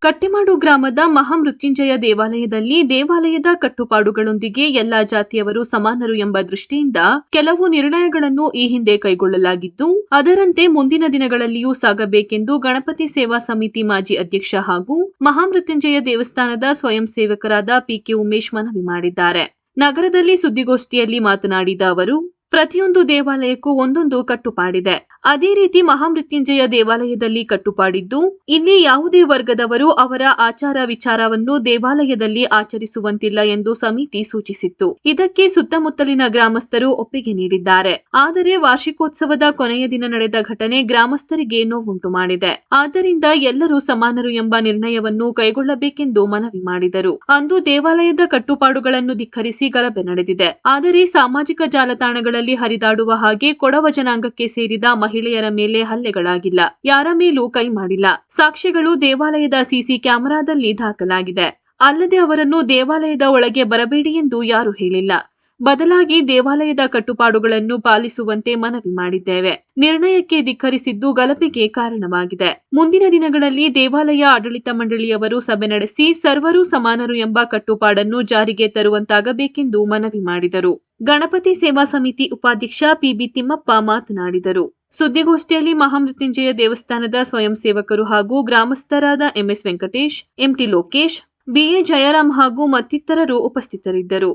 ಕಟ್ಟಿಮಾಡು ಗ್ರಾಮದ ಮಹಾಮೃತ್ಯುಂಜಯ ದೇವಾಲಯದಲ್ಲಿ ದೇವಾಲಯದ ಕಟ್ಟುಪಾಡುಗಳೊಂದಿಗೆ ಎಲ್ಲಾ ಜಾತಿಯವರು ಸಮಾನರು ಎಂಬ ದೃಷ್ಟಿಯಿಂದ ಕೆಲವು ನಿರ್ಣಯಗಳನ್ನು ಈ ಹಿಂದೆ ಕೈಗೊಳ್ಳಲಾಗಿದ್ದು ಅದರಂತೆ ಮುಂದಿನ ದಿನಗಳಲ್ಲಿಯೂ ಸಾಗಬೇಕೆಂದು ಗಣಪತಿ ಸೇವಾ ಸಮಿತಿ ಮಾಜಿ ಅಧ್ಯಕ್ಷ ಹಾಗೂ ಮಹಾಮೃತ್ಯುಂಜಯ ದೇವಸ್ಥಾನದ ಸ್ವಯಂ ಸೇವಕರಾದ ಪಿಕೆ ಉಮೇಶ್ ಮನವಿ ಮಾಡಿದ್ದಾರೆ. ನಗರದಲ್ಲಿ ಸುದ್ದಿಗೋಷ್ಠಿಯಲ್ಲಿ ಮಾತನಾಡಿದ ಅವರು, ಪ್ರತಿಯೊಂದು ದೇವಾಲಯಕ್ಕೂ ಒಂದೊಂದು ಕಟ್ಟುಪಾಡಿದೆ. ಅದೇ ರೀತಿ ಮಹಾಮೃತ್ಯುಂಜಯ ದೇವಾಲಯದಲ್ಲಿ ಕಟ್ಟುಪಾಡಿದ್ದು, ಇಲ್ಲಿ ಯಾವುದೇ ವರ್ಗದವರು ಅವರ ಆಚಾರ ವಿಚಾರವನ್ನು ದೇವಾಲಯದಲ್ಲಿ ಆಚರಿಸುವಂತಿಲ್ಲ ಎಂದು ಸಮಿತಿ ಸೂಚಿಸಿತ್ತು. ಇದಕ್ಕೆ ಸುತ್ತಮುತ್ತಲಿನ ಗ್ರಾಮಸ್ಥರು ಒಪ್ಪಿಗೆ ನೀಡಿದ್ದಾರೆ. ಆದರೆ ವಾರ್ಷಿಕೋತ್ಸವದ ಕೊನೆಯ ದಿನ ನಡೆದ ಘಟನೆ ಗ್ರಾಮಸ್ಥರಿಗೆ ನೋವುಂಟು ಮಾಡಿದೆ. ಆದ್ದರಿಂದ ಎಲ್ಲರೂ ಸಮಾನರು ಎಂಬ ನಿರ್ಣಯವನ್ನು ಕೈಗೊಳ್ಳಬೇಕೆಂದು ಮನವಿ ಮಾಡಿದರು. ಅಂದು ದೇವಾಲಯದ ಕಟ್ಟುಪಾಡುಗಳನ್ನು ಧಿಕ್ಕರಿಸಿ ಗಲಭೆ ನಡೆದಿದೆ. ಆದರೆ ಸಾಮಾಜಿಕ ಜಾಲತಾಣಗಳಲ್ಲಿ ಹರಿದಾಡುವ ಹಾಗೆ ಕೊಡವ ಜನಾಂಗಕ್ಕೆ ಸೇರಿದ ಮಹಿಳೆಯರ ಮೇಲೆ ಹಲ್ಲೆಗಳಾಗಿಲ್ಲ, ಯಾರ ಮೇಲೂ ಕೈ ಮಾಡಿಲ್ಲ. ಸಾಕ್ಷ್ಯಗಳು ದೇವಾಲಯದ ಸಿಸಿ ಕ್ಯಾಮೆರಾದಲ್ಲಿ ದಾಖಲಾಗಿದೆ. ಅಲ್ಲದೆ ಅವರನ್ನು ದೇವಾಲಯದ ಒಳಗೆ ಬರಬೇಡಿ ಎಂದು ಯಾರೂ ಹೇಳಿಲ್ಲ. ಬದಲಾಗಿ ದೇವಾಲಯದ ಕಟ್ಟುಪಾಡುಗಳನ್ನು ಪಾಲಿಸುವಂತೆ ಮನವಿ ಮಾಡಿದ್ದೇವೆ. ನಿರ್ಣಯಕ್ಕೆ ಧಿಕ್ಕರಿಸಿದ್ದು ಗಲಭೆಗೆ ಕಾರಣವಾಗಿದೆ. ಮುಂದಿನ ದಿನಗಳಲ್ಲಿ ದೇವಾಲಯ ಆಡಳಿತ ಮಂಡಳಿಯವರು ಸಭೆ ನಡೆಸಿ ಸರ್ವರೂ ಸಮಾನರು ಎಂಬ ಕಟ್ಟುಪಾಡನ್ನು ಜಾರಿಗೆ ತರುವಂತಾಗಬೇಕೆಂದು ಮನವಿ ಮಾಡಿದರು. ಗಣಪತಿ ಸೇವಾ ಸಮಿತಿ ಉಪಾಧ್ಯಕ್ಷ ಪಿಬಿ ತಿಮ್ಮಪ್ಪ ಮಾತನಾಡಿದರು. ಸುದ್ದಿಗೋಷ್ಠಿಯಲ್ಲಿ ಮಹಾಮೃತ್ಯುಂಜಯ ದೇವಸ್ಥಾನದ ಸ್ವಯಂ ಸೇವಕರು ಹಾಗೂ ಗ್ರಾಮಸ್ಥರಾದ ಎಂಎಸ್ ವೆಂಕಟೇಶ್, ಎಂಟಿ ಲೋಕೇಶ್, ಬಿಎ ಜಯರಾಮ್ ಹಾಗೂ ಮತ್ತಿತರರು ಉಪಸ್ಥಿತರಿದ್ದರು.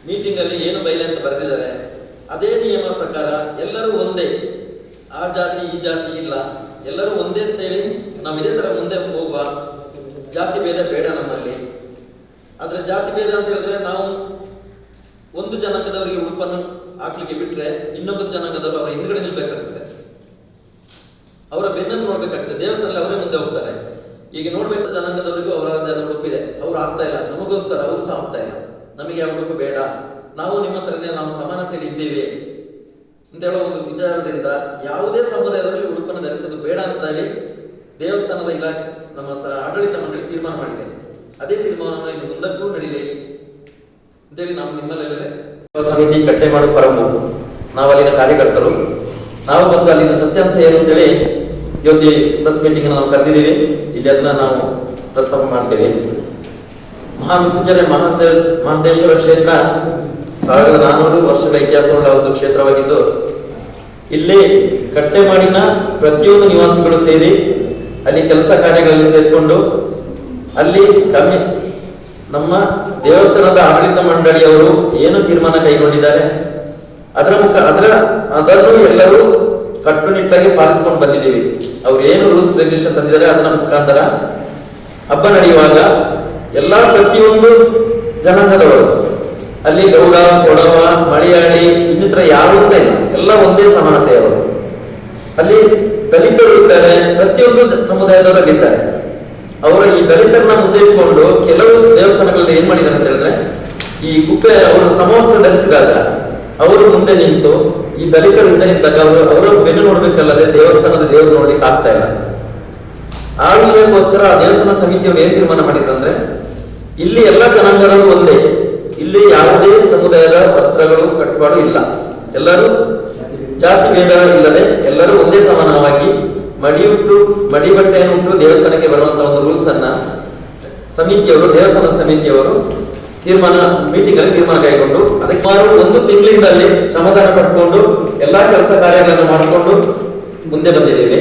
ಮೀಟಿಂಗ್ ಅಲ್ಲಿ ಏನು ಬೈಲೆ ಅಂತ ಬರೆದಿದ್ದಾರೆ, ಅದೇ ನಿಯಮ ಪ್ರಕಾರ ಎಲ್ಲರೂ ಒಂದೇ, ಆ ಜಾತಿ ಈ ಜಾತಿ ಇಲ್ಲ, ಎಲ್ಲರೂ ಒಂದೇ ಅಂತ ಹೇಳಿ ನಾವು ಇದೇ ತರ ಮುಂದೆ ಹೋಗುವ. ಜಾತಿ ಭೇದ ಬೇಡ ನಮ್ಮಲ್ಲಿ. ಆದ್ರೆ ಜಾತಿ ಭೇದ ಅಂತ ಹೇಳಿದ್ರೆ ನಾವು ಒಂದು ಜನಾಂಗದವರಿಗೆ ಉಡುಪನ್ನು ಹಾಕ್ಲಿಕ್ಕೆ ಬಿಟ್ರೆ ಇನ್ನೊಂದು ಜನಾಂಗದವರು ಅವರ ಹಿಂದ್ಗಡೆ ನಿಲ್ಬೇಕಾಗ್ತದೆ, ಅವರ ಬೆನ್ನನ್ನು ನೋಡ್ಬೇಕಾಗ್ತದೆ. ದೇವಸ್ಥಾನದಲ್ಲಿ ಅವರೇ ಮುಂದೆ ಹೋಗ್ತಾರೆ. ಈಗ ನೋಡ್ಬೇಕು, ಜನಾಂಗದವರಿಗೂ ಅವರ ಉಡುಪಿದೆ, ಅವ್ರು ಆಗ್ತಾ ಇಲ್ಲ, ನಮಗೋಸ್ಕರ ಅವರು ಸಹ ಆಗ್ತಾ ಇಲ್ಲ. ನಮಗೆ ಆ ಉಡುಪು ಬೇಡ, ನಾವು ನಿಮ್ಮ ಹತ್ರನೇ ನಾವು ಸಮಾನತೆಯಲ್ಲಿ ಇದ್ದೇವೆ ಅಂತ ಹೇಳೋ ಒಂದು ವಿಚಾರದಿಂದ ಯಾವುದೇ ಸಮುದಾಯದಲ್ಲಿ ಉಡುಪನ್ನು ಧರಿಸೋದು ಬೇಡ ಅಂತ ಹೇಳಿ ದೇವಸ್ಥಾನದ ಇಲಾಖೆ ನಮ್ಮ ಆಡಳಿತ ಮಂಡಳಿ ತೀರ್ಮಾನ ಮಾಡಿದೆ. ಅದೇ ತೀರ್ಮಾನವನ್ನು ಇನ್ನು ಮುಂದಕ್ಕೂ ನಡೀಲಿ ಅಂತೇಳಿ ನಾವು ನಿಮ್ಮಲ್ಲೇ ಸಮಿತಿ ಕಟ್ಟೆಮಾಡು ಪರಮು, ನಾವು ಅಲ್ಲಿನ ಕಾರ್ಯಕರ್ತರು, ನಾವು ಬಂದು ಅಲ್ಲಿನ ಸತ್ಯಾಂಶ ಏನು ಅಂತೇಳಿ ಇವತ್ತು ಪ್ರೆಸ್ ಮೀಟಿಂಗ್ ನಾವು ಕರೆದಿದ್ದೀವಿ. ಇಲ್ಲಿ ಅದನ್ನ ನಾವು ಪ್ರಸ್ತಾಪ ಮಾಡ್ತೇವೆ. ಮಹಾಮೃತ್ಯುಂಜಯ ಮಹದೇಶ್ವರ ಕ್ಷೇತ್ರ 1400 ವರ್ಷಗಳ ಇತಿಹಾಸವುಳ್ಳ ಒಂದು ಕ್ಷೇತ್ರವಾಗಿದ್ದು, ಇಲ್ಲಿ ಕಟ್ಟೆಮಾಡಿನ ಪ್ರತಿಯೊಂದು ನಿವಾಸಿಗಳು ಸೇರಿ ಅಲ್ಲಿ ಕೆಲಸ ಕಾರ್ಯಗಳಲ್ಲಿ ಸೇರಿಕೊಂಡು ಅಲ್ಲಿ ನಮ್ಮ ದೇವಸ್ಥಾನದ ಆಡಳಿತ ಮಂಡಳಿಯವರು ಏನು ತೀರ್ಮಾನ ಕೈಗೊಂಡಿದ್ದಾರೆ ಅದನ್ನು ಎಲ್ಲರೂ ಕಟ್ಟುನಿಟ್ಟಾಗಿ ಪಾಲಿಸಿಕೊಂಡು ಬಂದಿದ್ದೀವಿ. ಅವ್ರು ಏನು ರೂಲ್ಸ್ ರೆಗ್ಯುಲೇಷನ್ ತಂದಿದ್ದಾರೆ ಅದರ ಮುಖಾಂತರ ಹಬ್ಬ ನಡೆಯುವಾಗ ಎಲ್ಲಾ ಪ್ರತಿಯೊಂದು ಜನಾಂಗದವರು, ಅಲ್ಲಿ ಗೌಡ, ಕೊಡವ, ಮಲಯಾಳಿ ಇನ್ನಿತರ ಯಾರು ಅಂತ ಇಲ್ಲ, ಎಲ್ಲ ಒಂದೇ ಸಮಾನತೆಯವರು. ಅಲ್ಲಿ ದಲಿತರು ಇದ್ದಾರೆ, ಪ್ರತಿಯೊಂದು ಸಮುದಾಯದವರಲ್ಲಿ ಇದ್ದಾರೆ. ಅವರ ಈ ದಲಿತರನ್ನ ಮುಂದೆ ಇಟ್ಕೊಂಡು ಕೆಲವು ದೇವಸ್ಥಾನಗಳಲ್ಲಿ ಏನ್ ಮಾಡಿದ್ದಾರೆ ಅಂತ ಹೇಳಿದ್ರೆ, ಈ ಕುಪ್ಪೆ ಅವರು ಸಮವಸ್ತ್ರ ಧರಿಸಿದಾಗ ಅವರು ಮುಂದೆ ನಿಂತು ಈ ದಲಿತರು ಹಿಂದೆ ನಿಂತಾಗ ಅವರ ಬೆನ್ನು ನೋಡ್ಬೇಕಲ್ಲದೆ ದೇವಸ್ಥಾನದ ದೇವರು ನೋಡ್ಲಿಕ್ಕೆ ಆಗ್ತಾ ಇಲ್ಲ. ಆ ವಿಷಯಕ್ಕೋಸ್ಕರ ಆ ದೇವಸ್ಥಾನ ಸಮಿತಿಯವರು ಏನ್ ತೀರ್ಮಾನ ಮಾಡಿದ್ರಂದ್ರೆ, ಇಲ್ಲಿ ಎಲ್ಲ ಜನಾಂಗದವರು ಒಂದೇ, ಇಲ್ಲಿ ಯಾವುದೇ ಸಮುದಾಯದ ವಸ್ತ್ರಗಳು ಕಟ್ಟುಪಾಡು ಇಲ್ಲ, ಎಲ್ಲರೂ ಜಾತಿ ಭೇದ ಇಲ್ಲದೆ ಎಲ್ಲರೂ ಒಂದೇ ಸಮಾನವಾಗಿ ಮಡಿ ಬಟ್ಟೆಯನ್ನು ಉಟ್ಟು ದೇವಸ್ಥಾನಕ್ಕೆ ಬರುವಂತಹ ಒಂದು ರೂಲ್ಸ್ ಅನ್ನ ಸಮಿತಿಯವರು, ದೇವಸ್ಥಾನ ಸಮಿತಿಯವರು ಮೀಟಿಂಗ್ ಅಲ್ಲಿ ತೀರ್ಮಾನ ಕೈಗೊಂಡು ಅದಕ್ಕೆ ಒಂದು ತಿಂಗಳಿಂದಲ್ಲಿ ಶ್ರಮದಾನ ಪಡ್ಕೊಂಡು ಎಲ್ಲಾ ಕೆಲಸ ಕಾರ್ಯಗಳನ್ನು ಮಾಡಿಕೊಂಡು ಮುಂದೆ ಬಂದಿದ್ದೇವೆ.